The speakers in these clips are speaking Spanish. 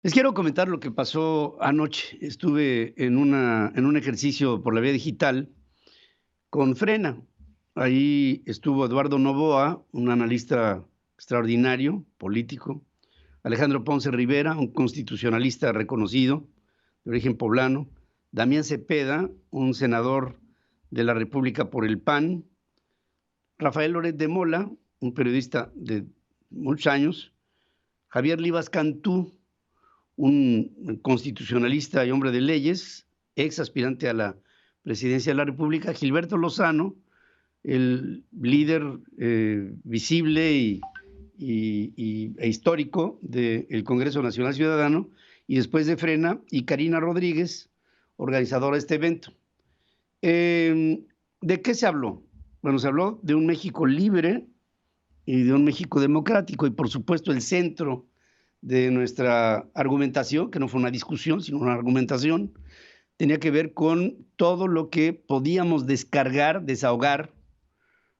Les quiero comentar lo que pasó anoche. Estuve en un ejercicio por la vía digital con Frena. Ahí estuvo Eduardo Noboa, un analista extraordinario, político, Alejandro Ponce Rivera, un constitucionalista reconocido, de origen poblano, Damián Cepeda, un senador de la República por el PAN, Rafael Loret de Mola, un periodista de muchos años, Javier Livas Cantú, un constitucionalista y hombre de leyes, ex aspirante a la presidencia de la República, Gilberto Lozano, el líder visible e histórico del Congreso Nacional Ciudadano, y después de Frena, y Karina Rodríguez, organizadora de este evento. ¿De qué se habló? Bueno, se habló de un México libre y de un México democrático, y por supuesto el centro de nuestra argumentación, que no fue una discusión, sino una argumentación, tenía que ver con todo lo que podíamos descargar, desahogar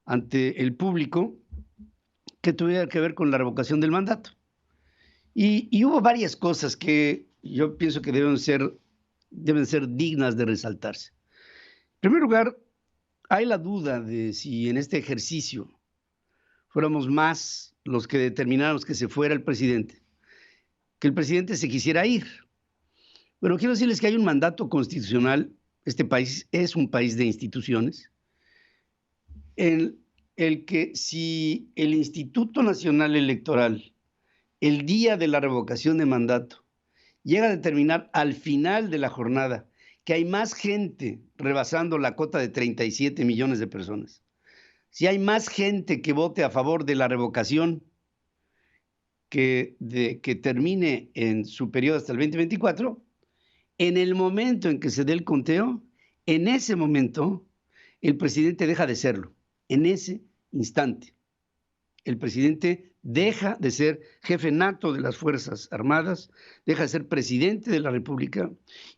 ante el público que tuviera que ver con la revocación del mandato. Y hubo varias cosas que yo pienso que deben ser dignas de resaltarse. En primer lugar, hay la duda de si en este ejercicio fuéramos más los que determináramos que se fuera el presidente, que el presidente se quisiera ir. Bueno, quiero decirles que hay un mandato constitucional. Este país es un país de instituciones, en el que si el Instituto Nacional Electoral, el día de la revocación de mandato, llega a determinar al final de la jornada que hay más gente rebasando la cota de 37 millones de personas, si hay más gente que vote a favor de la revocación que termine en su periodo hasta el 2024, en el momento en que se dé el conteo, en ese momento el presidente deja de serlo. En ese instante, el presidente deja de ser jefe nato de las Fuerzas Armadas, deja de ser presidente de la República,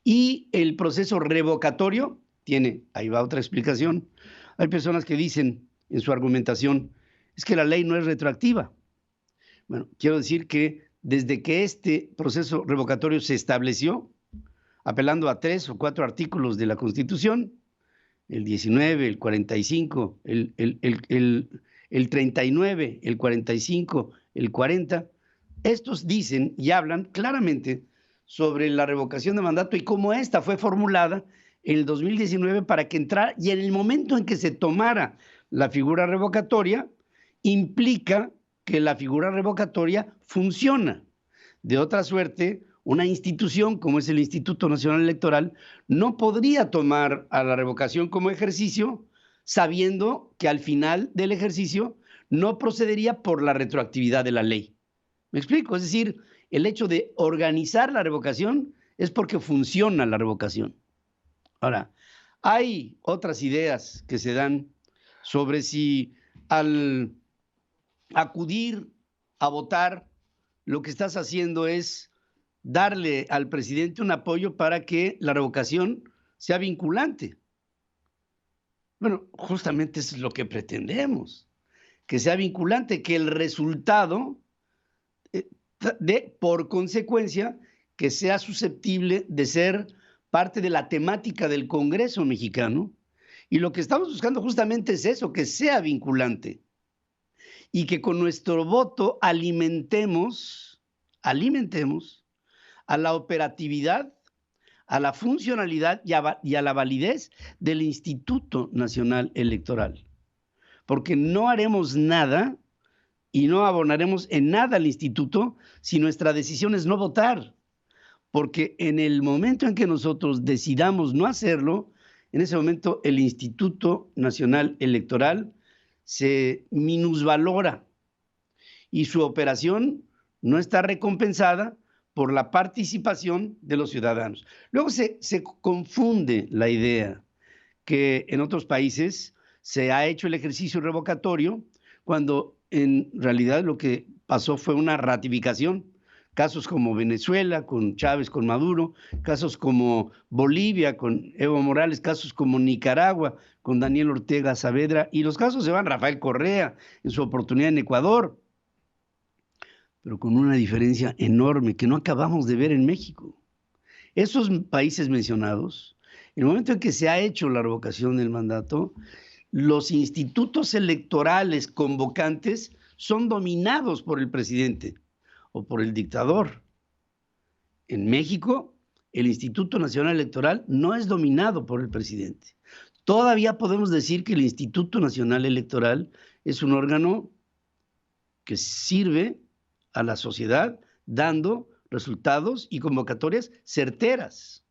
y el proceso revocatorio tiene, ahí va otra explicación. Hay personas que dicen en su argumentación, es que la ley no es retroactiva. Bueno, quiero decir que desde que este proceso revocatorio se estableció, apelando a 3 o 4 artículos de la Constitución, el 19, el 45, el 39, el 45, el 40, estos dicen y hablan claramente sobre la revocación de mandato y cómo esta fue formulada en el 2019 para que entrara, y en el momento en que se tomara la figura revocatoria, implica que la figura revocatoria funciona. De otra suerte, una institución como es el Instituto Nacional Electoral no podría tomar a la revocación como ejercicio sabiendo que al final del ejercicio no procedería por la retroactividad de la ley. ¿Me explico? Es decir, el hecho de organizar la revocación es porque funciona la revocación. Ahora, hay otras ideas que se dan sobre si al acudir a votar lo que estás haciendo es darle al presidente un apoyo para que la revocación sea vinculante. Bueno, justamente eso es lo que pretendemos, que sea vinculante, que el resultado por consecuencia, que sea susceptible de ser parte de la temática del Congreso mexicano. Y lo que estamos buscando justamente es eso, que sea vinculante y que con nuestro voto alimentemos a la operatividad, a la funcionalidad y a la validez del Instituto Nacional Electoral. Porque no haremos nada y no abonaremos en nada al instituto si nuestra decisión es no votar. Porque en el momento en que nosotros decidamos no hacerlo, en ese momento el Instituto Nacional Electoral se minusvalora y su operación no está recompensada por la participación de los ciudadanos. Luego se confunde la idea que en otros países se ha hecho el ejercicio revocatorio cuando en realidad lo que pasó fue una ratificación. Casos como Venezuela, con Chávez, con Maduro, casos como Bolivia, con Evo Morales, casos como Nicaragua, con Daniel Ortega Saavedra, y los casos se van Rafael Correa en su oportunidad en Ecuador. pero con una diferencia enorme que no acabamos de ver en México. Esos países mencionados, en el momento en que se ha hecho la revocación del mandato, los institutos electorales convocantes son dominados por el presidente o por el dictador. En México, el Instituto Nacional Electoral no es dominado por el presidente. Todavía podemos decir que el Instituto Nacional Electoral es un órgano que sirve a la sociedad dando resultados y convocatorias certeras.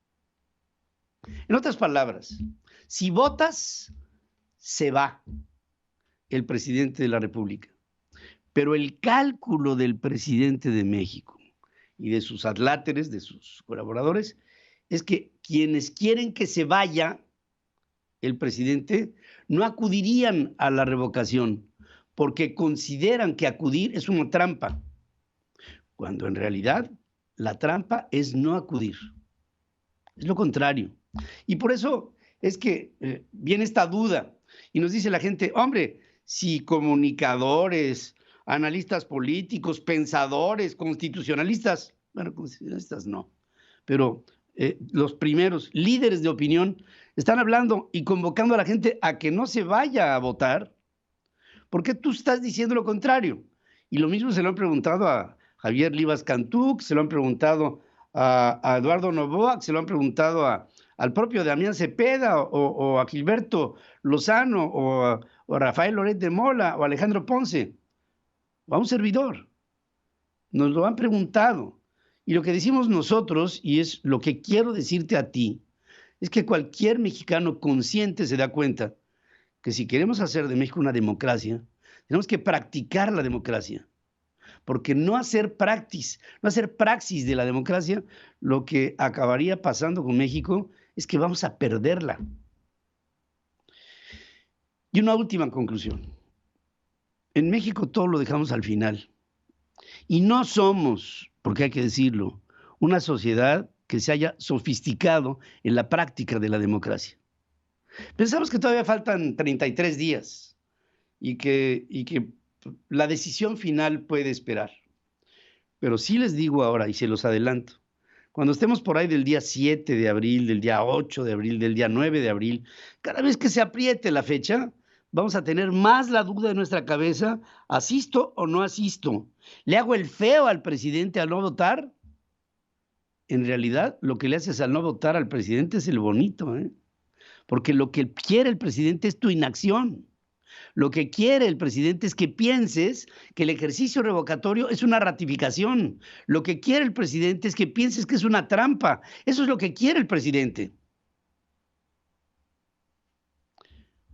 En otras palabras, si votas, se va el presidente de la República. Pero el cálculo del presidente de México y de sus adláteres, de sus colaboradores, es que quienes quieren que se vaya el presidente no acudirían a la revocación porque consideran que acudir es una trampa, cuando en realidad la trampa es no acudir. Es lo contrario. Y por eso es que viene esta duda y nos dice la gente, hombre, si comunicadores, analistas políticos, pensadores, constitucionalistas, bueno, constitucionalistas no, pero los primeros líderes de opinión están hablando y convocando a la gente a que no se vaya a votar, ¿por qué tú estás diciendo lo contrario? Y lo mismo se lo han preguntado a Javier Rivas Cantú, se lo han preguntado a Eduardo Noboa, se lo han preguntado al propio Damián Cepeda o a Gilberto Lozano o a Rafael Loret de Mola o a Alejandro Ponce o a un servidor. Nos lo han preguntado. Y lo que decimos nosotros, y es lo que quiero decirte a ti, es que cualquier mexicano consciente se da cuenta que si queremos hacer de México una democracia, tenemos que practicar la democracia. Porque no hacer praxis de la democracia, lo que acabaría pasando con México es que vamos a perderla. Y una última conclusión. En México todo lo dejamos al final. Y no somos, porque hay que decirlo, una sociedad que se haya sofisticado en la práctica de la democracia. Pensamos que todavía faltan 33 días y que la decisión final puede esperar. Pero sí les digo ahora, y se los adelanto, cuando estemos por ahí del día 7 de abril, del día 8 de abril, del día 9 de abril, cada vez que se apriete la fecha, vamos a tener más la duda en nuestra cabeza, ¿asisto o no asisto? ¿Le hago el feo al presidente al no votar? En realidad, lo que le haces al no votar al presidente es el bonito, ¿eh? Porque lo que quiere el presidente es tu inacción. Lo que quiere el presidente es que pienses que el ejercicio revocatorio es una ratificación. Lo que quiere el presidente es que pienses que es una trampa. Eso es lo que quiere el presidente.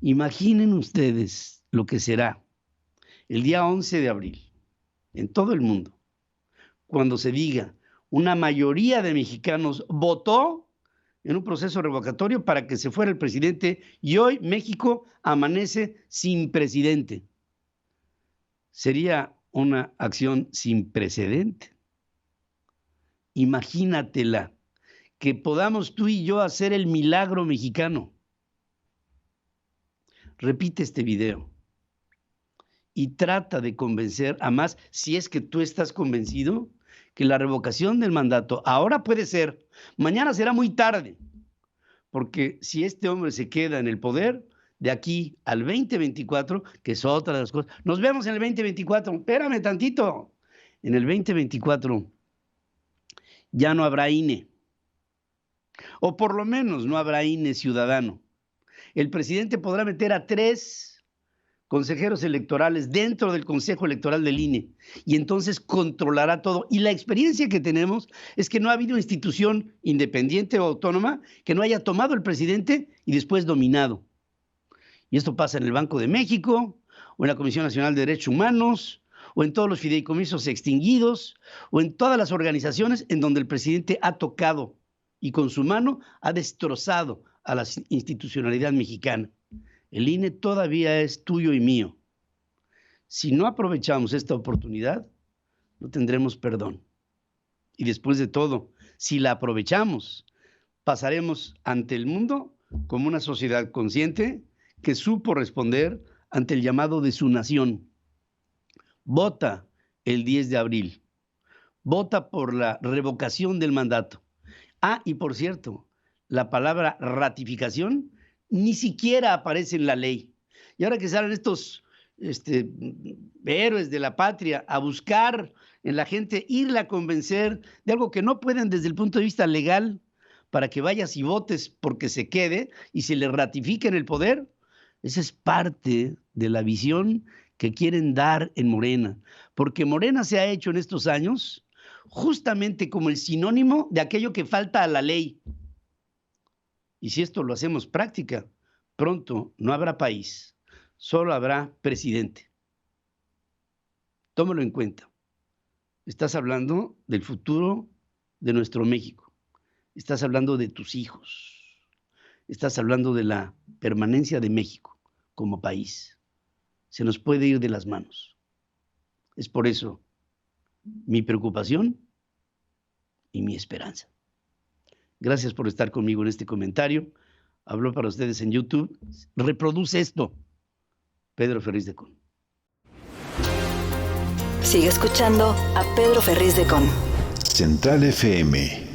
Imaginen ustedes lo que será el día 11 de abril en todo el mundo, cuando se diga una mayoría de mexicanos votó en un proceso revocatorio para que se fuera el presidente y hoy México amanece sin presidente. Sería una acción sin precedente. Imagínatela, que podamos tú y yo hacer el milagro mexicano. Repite este video y trata de convencer a más, si es que tú estás convencido, que la revocación del mandato ahora puede ser, mañana será muy tarde, porque si este hombre se queda en el poder, de aquí al 2024, que es otra de las cosas, nos vemos en el 2024, espérame tantito, en el 2024 ya no habrá INE, o por lo menos no habrá INE ciudadano. El presidente podrá meter a 3 consejeros electorales dentro del Consejo Electoral del INE y entonces controlará todo. Y la experiencia que tenemos es que no ha habido institución independiente o autónoma que no haya tomado el presidente y después dominado. Y esto pasa en el Banco de México, o en la Comisión Nacional de Derechos Humanos, o en todos los fideicomisos extinguidos, o en todas las organizaciones en donde el presidente ha tocado y con su mano ha destrozado a la institucionalidad mexicana. El INE todavía es tuyo y mío. Si no aprovechamos esta oportunidad, no tendremos perdón. Y después de todo, si la aprovechamos, pasaremos ante el mundo como una sociedad consciente que supo responder ante el llamado de su nación. Vota el 10 de abril. vota por la revocación del mandato. Ah, y por cierto, la palabra ratificación ni siquiera aparece en la ley. Y ahora que salen estos héroes de la patria a buscar en la gente, irla a convencer de algo que no pueden desde el punto de vista legal, para que vayas y votes porque se quede y se le ratifique en el poder, esa es parte de la visión que quieren dar en Morena, porque Morena se ha hecho en estos años justamente como el sinónimo de aquello que falta a la ley. Y si esto lo hacemos práctica, pronto no habrá país, solo habrá presidente. Tómalo en cuenta. Estás hablando del futuro de nuestro México. Estás hablando de tus hijos. Estás hablando de la permanencia de México como país. Se nos puede ir de las manos. Es por eso mi preocupación y mi esperanza. Gracias por estar conmigo en este comentario. Hablo para ustedes en YouTube. Reproduce esto. Pedro Ferriz de Con. Sigue escuchando a Pedro Ferriz de Con. Central FM.